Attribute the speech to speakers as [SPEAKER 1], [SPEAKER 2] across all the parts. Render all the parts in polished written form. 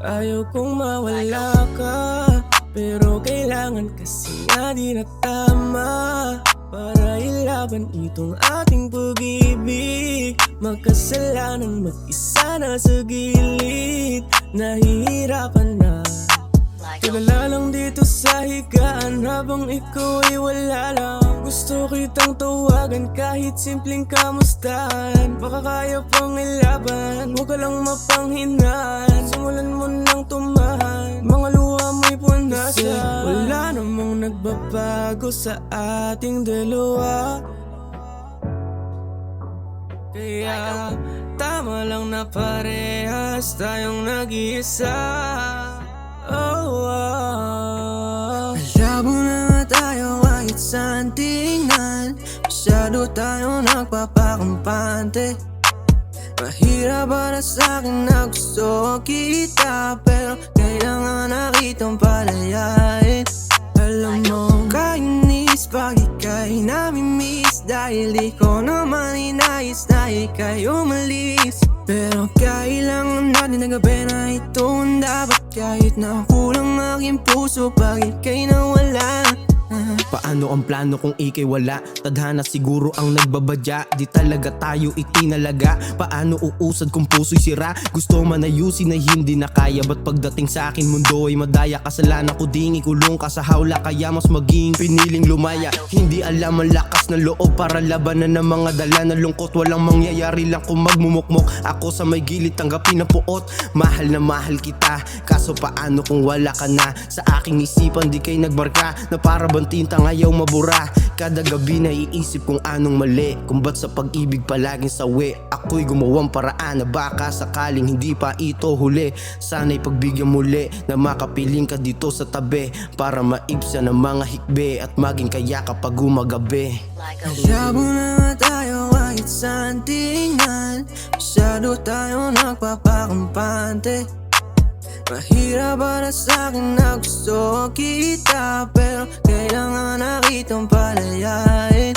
[SPEAKER 1] Ayaw kong mawala ka, pero kailangan kasi nga di na tama para ilaban itong ating pag-ibig. Magkasalanan mag-isa na sa gilid, nahihirapan na. Tulala lang dito sa higaan habang ikaw ay wala lang. Gusto kitang tawagan kahit simpleng kamustahan. Baka kaya pang ilaban, huwag ka lang mapanghinaan. Simulan mo nang tumahan, mga luha mo'y punasan. Kasi wala namang nagbabago sa ating dalawa, kaya tama lang na parehas tayong nag-iisa. Malabo na nga tayo kahit saan tingnan. Masyado tayo nagpapakampante. Mahirap para sa'kin na gusto kita, pero kailangan na kitang palayain. Alam mo, kainis pag ika'y namimiss, dahil di ko naman inayos na ika'y umalis. Pero kailangan natin na gabi na ito ang dapat, kahit na kulang aking puso pag ika'y nawala.
[SPEAKER 2] Paano ang plano kung ika'y wala? Tadhana siguro ang nagbabadya, di talaga tayo itinalaga. Paano uusad kung puso'y sira? Gusto man ayusin na hindi na kaya, ba't pagdating sa akin mundo ay madaya? Kasalanan ko ding ikulong ka sa hawla, kaya mas maging piniling lumaya. Hindi alam ang lakas ng loob para labanan ng mga dala na lungkot. Walang mangyayari lang kung magmumukmok ako sa may gilid, tanggapin na puot. Mahal na mahal kita, kaso paano kung wala ka na? Sa aking isipan di kay nagbarka, na para bang tintang ayaw mabura. Kada gabi naiisip kung anong mali, kung ba't sa pag-ibig palaging sawi. Ako'y gumawang paraan na baka sakaling hindi pa ito huli. Sana'y pagbigyan muli na makapiling ka dito sa tabi, para maibsan ang mga hikbe at maging kaya kapag umagabi.
[SPEAKER 1] Malabo na nga tayo kahit saan tingnan. Masyado tayo nagpapakampante. Mahirap para sa'kin na gusto kita, pero kailangan na kitang palayain.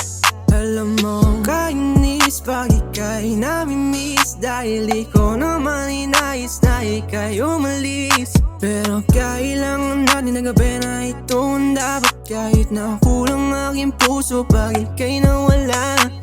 [SPEAKER 1] Alam mo, kainis pag ika'y namimiss, dahil di ko naman inayos na ika'y umalis. Pero kailangan natin na gabi na ito ang dapat, kahit na kulang aking puso pag ika'y nawala.